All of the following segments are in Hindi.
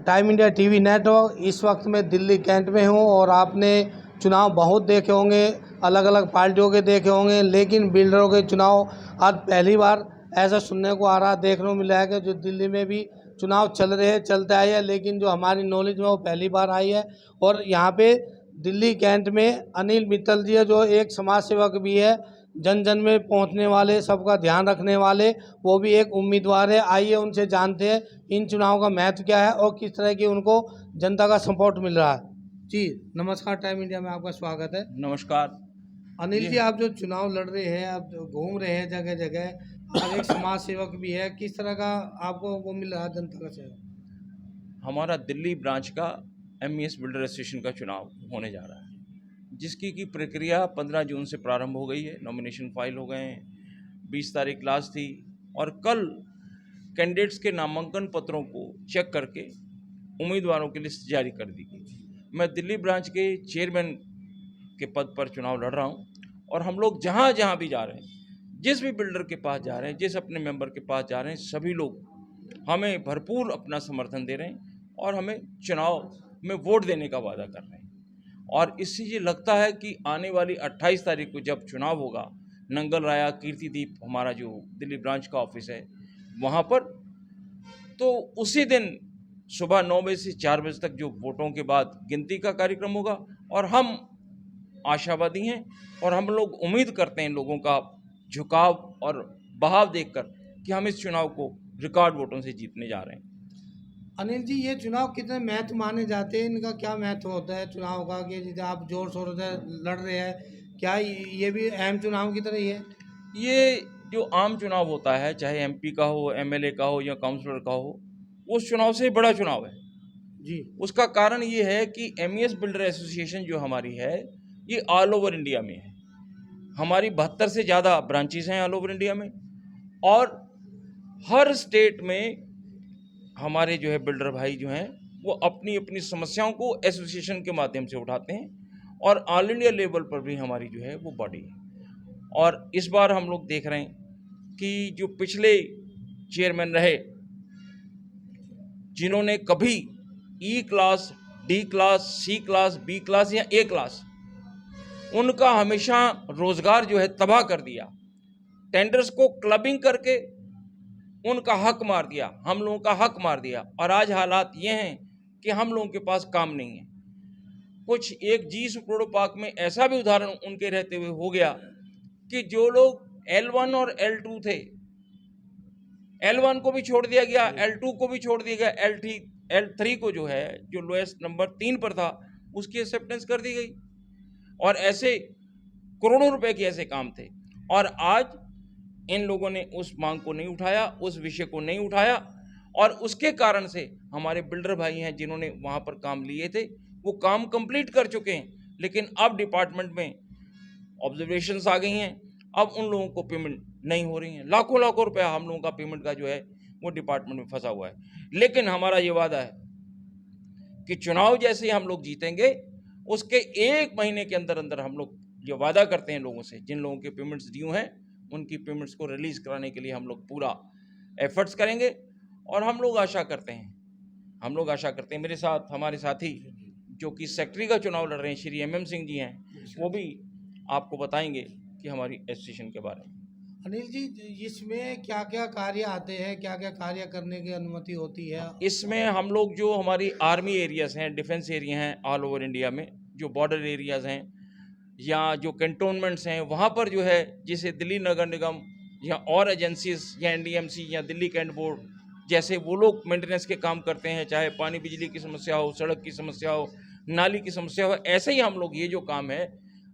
Time India TV network. इस वक्त मैं दिल्ली कैंट में हूँ और आपने चुनाव बहुत देखे होंगे, अलग अलग पार्टियों के देखे होंगे, लेकिन बिल्डरों के चुनाव आज पहली बार ऐसा सुनने को आ रहा, देखने को मिला है कि जो दिल्ली में भी चुनाव चलते आए हैं, लेकिन जो हमारी नॉलेज में वो पहली बार आई है। और यहाँ पे दिल्ली कैंट में अनिल मित्तल जी है, जो एक समाज सेवक भी है, जन जन में पहुंचने वाले, सबका ध्यान रखने वाले, वो भी एक उम्मीदवार है। आइए उनसे जानते हैं इन चुनाव का महत्व क्या है और किस तरह की उनको जनता का सपोर्ट मिल रहा है। जी नमस्कार, टाइम इंडिया में आपका स्वागत है। नमस्कार अनिल जी, आप जो चुनाव लड़ रहे हैं, आप जो घूम रहे हैं जगह जगह और एक समाज सेवक भी है, किस तरह का आपको वो मिल रहा है जनता का सहयोग? हमारा दिल्ली ब्रांच का एमईएस बिल्डर एसोसिएशन का चुनाव होने जा रहा है, जिसकी की प्रक्रिया 15 जून से प्रारंभ हो गई है। नॉमिनेशन फाइल हो गए हैं, 20 तारीख लास्ट थी और कल कैंडिडेट्स के नामांकन पत्रों को चेक करके उम्मीदवारों की लिस्ट जारी कर दी गई। मैं दिल्ली ब्रांच के चेयरमैन के पद पर चुनाव लड़ रहा हूं और हम लोग जहां जहां भी जा रहे हैं, जिस भी बिल्डर के पास जा रहे हैं, जिस अपने मेंबर के पास जा रहे हैं, सभी लोग हमें भरपूर अपना समर्थन दे रहे हैं और हमें चुनाव में वोट देने का वादा कर रहे हैं। और इससे ये लगता है कि आने वाली 28 तारीख को जब चुनाव होगा, नंगल राया कीर्तिदीप हमारा जो दिल्ली ब्रांच का ऑफिस है वहाँ पर, तो उसी दिन सुबह 9 बजे से 4 बजे तक जो वोटों के बाद गिनती का कार्यक्रम होगा। और हम आशावादी हैं और हम लोग उम्मीद करते हैं लोगों का झुकाव और बहाव देखकर कि हम इस चुनाव को रिकॉर्ड वोटों से जीतने जा रहे हैं। अनिल जी, ये चुनाव कितने महत्व माने जाते हैं, इनका क्या महत्व होता है चुनाव का, कि जैसे आप जोर शोर से लड़ रहे हैं, क्या ये भी अहम चुनाव की तरह ही है? ये जो आम चुनाव होता है, चाहे एमपी का हो, एमएलए का हो या काउंसलर का हो, उस चुनाव से बड़ा चुनाव है जी। उसका कारण ये है कि एमईएस बिल्डर एसोसिएशन जो हमारी है, ये ऑल ओवर इंडिया में है। हमारी 72 से ज़्यादा ब्रांचेस हैं ऑल ओवर इंडिया में, और हर स्टेट में हमारे जो है बिल्डर भाई जो हैं वो अपनी अपनी समस्याओं को एसोसिएशन के माध्यम से उठाते हैं। और ऑल इंडिया लेवल पर भी हमारी जो है वो बॉडी है। और इस बार हम लोग देख रहे हैं कि जो पिछले चेयरमैन रहे, जिन्होंने कभी ई क्लास, डी क्लास, सी क्लास, बी क्लास या ए क्लास, उनका हमेशा रोजगार जो है तबाह कर दिया, टेंडर्स को क्लबिंग करके उनका हक मार दिया, हम लोगों का हक मार दिया। और आज हालात ये हैं कि हम लोगों के पास काम नहीं है। कुछ एक जी सुप्रोडो पार्क में ऐसा भी उदाहरण उनके रहते हुए हो गया कि जो लोग L1 और L2 थे, L1 को भी छोड़ दिया गया, L2 को भी छोड़ दिया गया, L3 को जो है, जो लोएस्ट नंबर 3 पर था, उसकी एक्सेप्टेंस कर दी गई। और ऐसे करोड़ों रुपए के ऐसे काम थे। और आज इन लोगों ने उस मांग को नहीं उठाया, उस विषय को नहीं उठाया, और उसके कारण से हमारे बिल्डर भाई हैं जिन्होंने वहाँ पर काम लिए थे, वो काम कंप्लीट कर चुके हैं, लेकिन अब डिपार्टमेंट में ऑब्जर्वेशंस आ गई हैं। अब उन लोगों को पेमेंट नहीं हो रही है, लाखों लाखों रुपया हम लोगों का पेमेंट का जो है वो डिपार्टमेंट में फंसा हुआ है। लेकिन हमारा ये वादा है कि चुनाव जैसे ही हम लोग जीतेंगे, उसके 1 महीने के अंदर अंदर हम लोग ये वादा करते हैं लोगों से, जिन लोगों के पेमेंट्स ड्यू हैं उनकी पेमेंट्स को रिलीज कराने के लिए हम लोग पूरा एफर्ट्स करेंगे। और हम लोग आशा करते हैं, मेरे साथ हमारे साथी जो कि सेक्रेटरी का चुनाव लड़ रहे हैं, श्री MM सिंह जी हैं, वो भी आपको बताएंगे कि हमारी एसोसिएशन के बारे में। अनिल जी, इसमें क्या क्या कार्य आते हैं, क्या क्या कार्य करने की अनुमति होती है? इसमें हम लोग जो हमारी आर्मी एरियाज हैं, डिफेंस एरिया हैं ऑल ओवर इंडिया में, जो बॉर्डर एरियाज हैं या जो कैंटोनमेंट्स हैं, वहाँ पर जो है, जैसे दिल्ली नगर निगम या और एजेंसीज या NDMC या दिल्ली कैंट बोर्ड जैसे, वो लोग मेंटेनेंस के काम करते हैं, चाहे पानी बिजली की समस्या हो, सड़क की समस्या हो, नाली की समस्या हो। ऐसे ही हम लोग ये जो काम है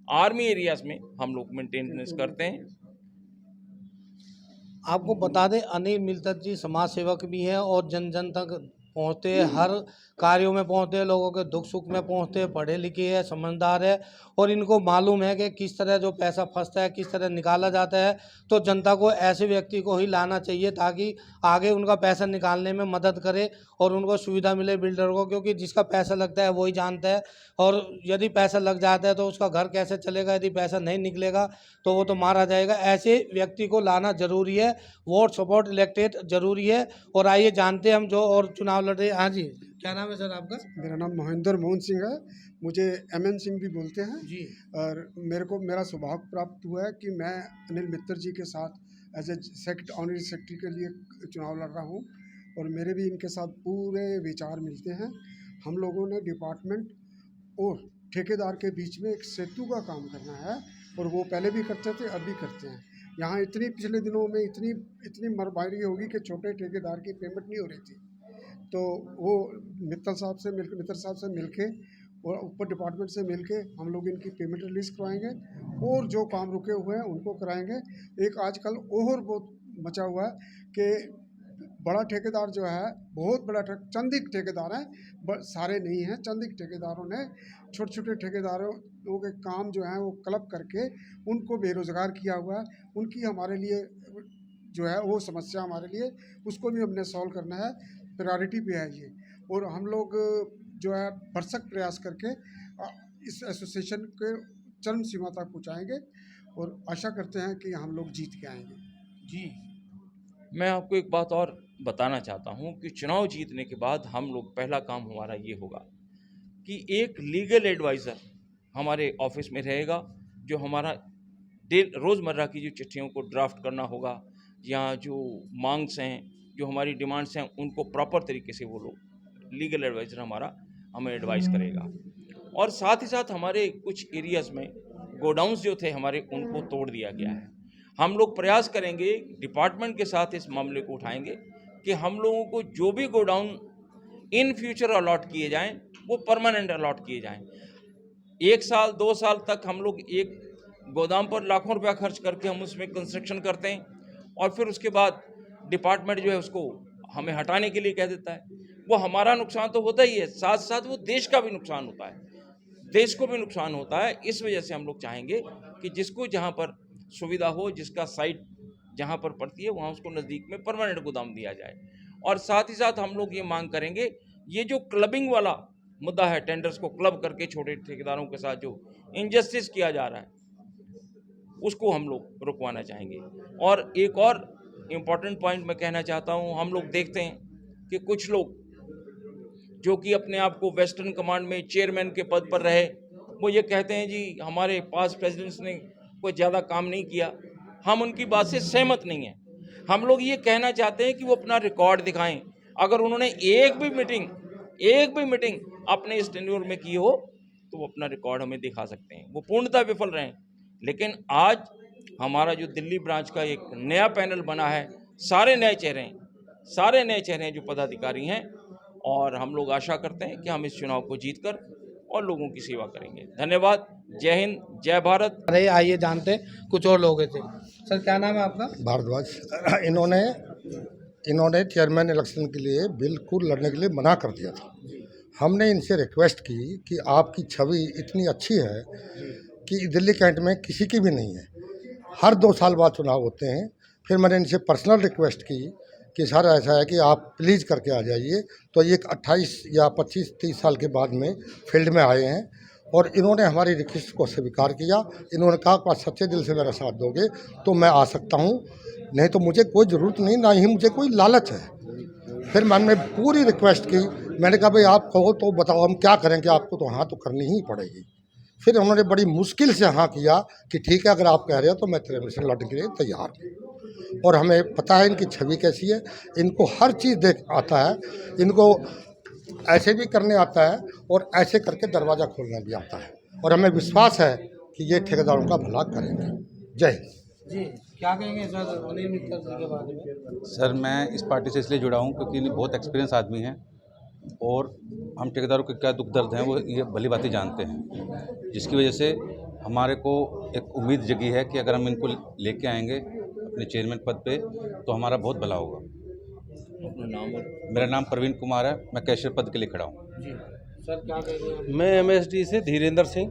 आर्मी एरियाज में हम लोग मेंटेनेंस करते हैं। आपको बता दें, अनिल मित्तल जी समाज सेवक भी हैं और जन जन तक पहुँचते हैं, हर कार्यों में पहुँचते हैं, लोगों के दुख सुख में पहुँचते हैं, पढ़े लिखे हैं, समझदार है, और इनको मालूम है कि किस तरह जो पैसा फंसता है किस तरह निकाला जाता है। तो जनता को ऐसे व्यक्ति को ही लाना चाहिए ताकि आगे उनका पैसा निकालने में मदद करे और उनको सुविधा मिले बिल्डर को, क्योंकि जिसका पैसा लगता है वही जानता है। और यदि पैसा लग जाता है तो उसका घर कैसे चलेगा, यदि पैसा नहीं निकलेगा तो वो तो मारा जाएगा। ऐसे व्यक्ति को लाना जरूरी है, वोट सपोर्ट इलेक्टेड जरूरी है। और आइए जानते हैं हम जो और चुनाव लड़ रही है। हाँ जी, क्या नाम है सर आपका? मेरा नाम महेंद्र मोहन सिंह है, मुझे एमएन सिंह भी बोलते हैं। जी। और मेरा सौभाग्य प्राप्त हुआ है कि मैं अनिल मित्तर जी के साथ एज ए ऑनरी सेक्रेटरी के लिए चुनाव लड़ रहा हूँ और मेरे भी इनके साथ पूरे विचार मिलते हैं। हम लोगों ने डिपार्टमेंट और ठेकेदार के बीच में एक सेतु का काम करना है और वो पहले भी करते थे, अब भी करते हैं। यहाँ इतनी पिछले दिनों में इतनी मरमारी होगी कि छोटे ठेकेदार की पेमेंट नहीं हो रही थी, तो वो मित्तर साहब से मिलके और ऊपर डिपार्टमेंट से मिलके हम लोग इनकी पेमेंट रिलीज़ करवाएंगे और जो काम रुके हुए हैं उनको कराएंगे। एक आजकल और बहुत मचा हुआ है कि बड़ा ठेकेदार जो है, बहुत बड़ा चंद एक ठेकेदार हैं, सारे नहीं हैं, चंद एक ठेकेदारों ने छोटे छोटे ठेकेदारों के काम जो हैं वो क्लब करके उनको बेरोज़गार किया हुआ है। उनकी हमारे लिए जो है वो समस्या हमारे लिए उसको भी हमने सॉल्व करना है, प्रायोरिटी पे है ये। और हम लोग जो है भरसक प्रयास करके इस एसोसिएशन के चरम सीमा तक पहुँचाएँगे और आशा करते हैं कि हम लोग जीत के आएँगे। जी, मैं आपको एक बात और बताना चाहता हूं कि चुनाव जीतने के बाद हम लोग पहला काम हमारा ये होगा कि एक लीगल एडवाइज़र हमारे ऑफिस में रहेगा, जो हमारा रोज़मर्रा की जो चिट्ठियों को ड्राफ्ट करना होगा या जो मांग्स हैं, जो हमारी डिमांड्स हैं, उनको प्रॉपर तरीके से वो लोग लीगल एडवाइज़र हमारा हमें एडवाइस करेगा। और साथ ही साथ हमारे कुछ एरियाज़ में गोडाउन्स जो थे हमारे, उनको तोड़ दिया गया है। हम लोग प्रयास करेंगे, डिपार्टमेंट के साथ इस मामले को उठाएंगे कि हम लोगों को जो भी गोडाउन इन फ्यूचर अलॉट किए जाएं वो परमानेंट अलॉट किए जाएं। 1 साल 2 साल तक हम लोग एक गोदाम पर लाखों रुपया खर्च करके हम उसमें कंस्ट्रक्शन करते हैं और फिर उसके बाद डिपार्टमेंट जो है उसको हमें हटाने के लिए कह देता है। वो हमारा नुकसान तो होता ही है, साथ साथ वो देश का भी नुकसान होता है, देश को भी नुकसान होता है। इस वजह से हम लोग चाहेंगे कि जिसको जहाँ पर सुविधा हो, जिसका साइट जहाँ पर पड़ती है वहाँ उसको नज़दीक में परमानेंट गोदाम दिया जाए। और साथ ही साथ हम लोग ये मांग करेंगे, ये जो क्लबिंग वाला मुद्दा है, टेंडर्स को क्लब करके छोटे ठेकेदारों के साथ जो इनजस्टिस किया जा रहा है, उसको हम लोग रुकवाना चाहेंगे। और एक और इम्पॉर्टेंट पॉइंट मैं कहना चाहता हूँ, हम लोग देखते हैं कि कुछ लोग जो कि अपने आप को वेस्टर्न कमांड में चेयरमैन के पद पर रहे, वो ये कहते हैं जी हमारे पास प्रेसिडेंट्स ने कोई ज़्यादा काम नहीं किया। हम उनकी बात से सहमत नहीं हैं। हम लोग ये कहना चाहते हैं कि वो अपना रिकॉर्ड दिखाएं। अगर उन्होंने एक भी मीटिंग अपने इस टेन्योर में की हो तो वो अपना रिकॉर्ड हमें दिखा सकते हैं। वो पूर्णतः विफल रहे। लेकिन आज हमारा जो दिल्ली ब्रांच का एक नया पैनल बना है, सारे नए चेहरे हैं जो पदाधिकारी हैं, और हम लोग आशा करते हैं कि हम इस चुनाव को जीतकर और लोगों की सेवा करेंगे। धन्यवाद। जय हिंद, जय भारत। अरे आइए जानते हैं कुछ और लोग थे। सर क्या नाम है आपका? भारद्वाज। इन्होंने चेयरमैन इलेक्शन के लिए बिल्कुल लड़ने के लिए मना कर दिया था। हमने इनसे रिक्वेस्ट की कि आपकी छवि इतनी अच्छी है कि दिल्ली कैंट में किसी की भी नहीं है, हर 2 साल बाद चुनाव होते हैं। फिर मैंने इनसे पर्सनल रिक्वेस्ट की कि सर ऐसा है कि आप प्लीज़ करके आ जाइए। तो ये 28 या 25-30 साल के बाद में फील्ड में आए हैं और इन्होंने हमारी रिक्वेस्ट को स्वीकार किया। इन्होंने कहा कि आप सच्चे दिल से मेरा साथ दोगे तो मैं आ सकता हूँ, नहीं तो मुझे कोई ज़रूरत नहीं, ना ही मुझे कोई लालच है। फिर मैंने पूरी रिक्वेस्ट की, मैंने कहा भाई आप कहो तो बताओ हम क्या करेंगे, आपको तो हाँ तो करनी ही पड़ेगी। फिर उन्होंने बड़ी मुश्किल से हाँ किया कि ठीक है अगर आप कह रहे हो तो मैं तेरे से लड़ने के लिए तैयार हूँ। और हमें पता है इनकी छवि कैसी है, इनको हर चीज़ देख आता है, इनको ऐसे भी करने आता है और ऐसे करके दरवाज़ा खोलना भी आता है। और हमें विश्वास है कि ये ठेकेदारों का भला करेंगे। जय हिंद। जी, क्या कहेंगे सर अनिल मित्तर जी के बारे में? सर मैं इस पार्टी से इसलिए जुड़ा हूँ क्योंकि इन्हें बहुत एक्सपीरियंस आदमी हैं और हम ठेकेदारों के क्या दुख दर्द हैं वो ये भली बातें जानते हैं, जिसकी वजह से हमारे को एक उम्मीद जगी है कि अगर हम इनको लेके आएंगे अपने चेयरमैन पद पे तो हमारा बहुत भला होगा। अपना नाम और मेरा नाम प्रवीण कुमार है, मैं कैशियर पद के लिए खड़ा हूँ। जी सर क्या कहेंगे? मैं एमएसडी से धीरेन्द्र सिंह।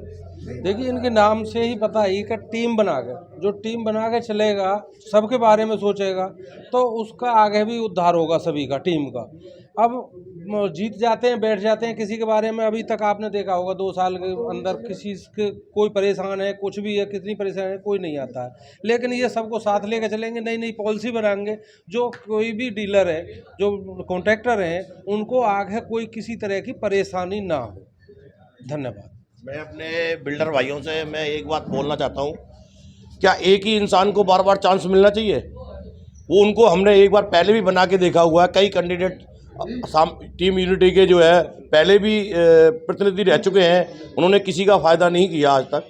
देखिए इनके नाम से ही पता है कि टीम बना के, जो टीम बना के चलेगा, सबके बारे में सोचेगा तो उसका आगे भी उद्धार होगा सभी का, टीम का। अब जीत जाते हैं, बैठ जाते हैं। किसी के बारे में अभी तक आपने देखा होगा 2 साल के अंदर किसी के कोई परेशान है, कुछ भी है, कितनी परेशान है, कोई नहीं आता है। लेकिन ये सबको साथ लेकर चलेंगे, नई नई पॉलिसी बनाएंगे, जो कोई भी डीलर है, जो कॉन्ट्रैक्टर हैं, उनको आगे कोई किसी तरह की परेशानी ना हो। धन्यवाद। मैं अपने बिल्डर भाइयों से मैं एक बात बोलना चाहता हूँ, क्या एक ही इंसान को बार बार चांस मिलना चाहिए? वो उनको हमने एक बार पहले भी बना के देखा हुआ है। कई कैंडिडेट टीम यूनिटी के जो है पहले भी प्रतिनिधि रह चुके हैं, उन्होंने किसी का फ़ायदा नहीं किया आज तक।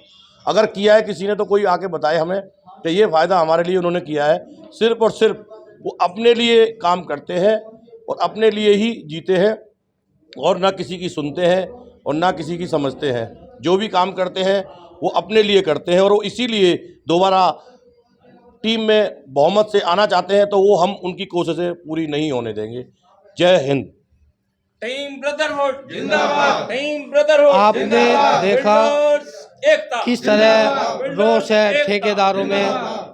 अगर किया है किसी ने तो कोई आके बताए हमें कि ये फ़ायदा हमारे लिए उन्होंने किया है। सिर्फ और सिर्फ वो अपने लिए काम करते हैं और अपने लिए ही जीते हैं और ना किसी की सुनते हैं और ना किसी की समझते हैं। जो भी काम करते हैं वो अपने लिए करते हैं और वो इसीलिए दोबारा टीम में बहुमत से आना चाहते हैं, तो वो हम उनकी कोशिशें पूरी नहीं होने देंगे। जय हिंद। टीम ब्रदरहुड जिंदाबाद, टीम ब्रदरहुड आपने जिंदाबाद, देखा बिल्डर्स एकता, किस तरह रोष है ठेकेदारों में।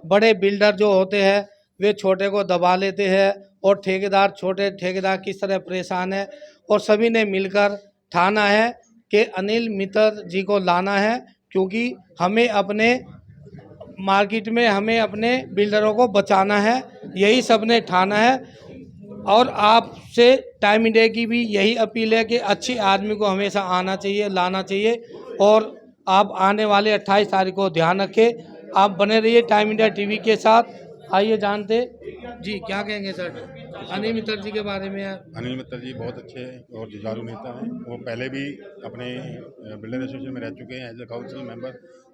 बड़े बिल्डर जो होते हैं वे छोटे को दबा लेते हैं और ठेकेदार, छोटे ठेकेदार किस तरह परेशान है। और सभी ने मिलकर ठाना है कि अनिल मित्तर जी को लाना है, क्योंकि हमें अपने मार्केट में, हमें अपने बिल्डरों को बचाना है। यही सब ने ठाना है। और आपसे टाइम इंडिया की भी यही अपील है कि अच्छी आदमी को हमेशा आना चाहिए, लाना चाहिए। और आप आने वाले 28 तारीख को ध्यान रखें। आप बने रहिए टाइम इंडिया टीवी के साथ। आइए जानते जी क्या कहेंगे सर अनिल मित्तर जी के बारे में। अनिल मित्तर जी बहुत अच्छे और जुझारू नेता हैं। वो पहले भी अपने बिल्डर एसोसिएशन में रह चुके हैं, एज ए काउंसिल मेंबर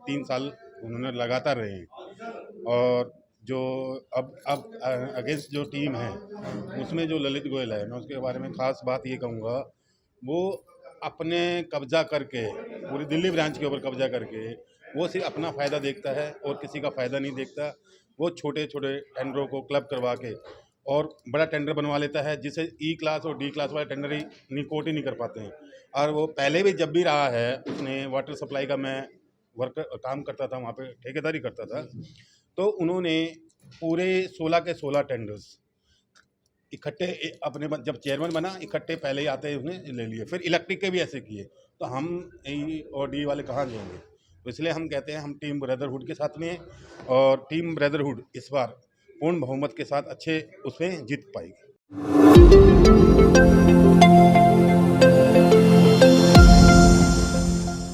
3 साल उन्होंने लगातार रहे हैं। और जो अब अगेंस्ट जो टीम है उसमें जो ललित गोयल है, मैं उसके बारे में ख़ास बात ये कहूँगा, वो अपने कब्जा करके पूरी दिल्ली ब्रांच के ऊपर कब्जा करके वो सिर्फ अपना फ़ायदा देखता है और किसी का फ़ायदा नहीं देखता। वो छोटे छोटे टेंडरों को क्लब करवा के और बड़ा टेंडर बनवा लेता है, जिसे ई क्लास और डी क्लास वाले टेंडर ही निकोट ही नहीं कर पाते हैं। और वो पहले भी जब भी रहा है, उसने वाटर सप्लाई का, मैं काम करता था वहाँ पे, ठेकेदारी करता था, तो उन्होंने पूरे 16 के 16 टेंडर्स इकट्ठे अपने जब चेयरमैन बना इकट्ठे पहले ही आते ही उसने ले लिए। फिर इलेक्ट्रिक के भी ऐसे किए, तो हम ई और डी वाले कहाँ जाएंगे? तो इसलिए हम कहते हैं हम टीम ब्रदरहुड के साथ में हैं और टीम ब्रदरहुड इस बार पूर्ण बहुमत के साथ अच्छे उसमें जीत पाएगी।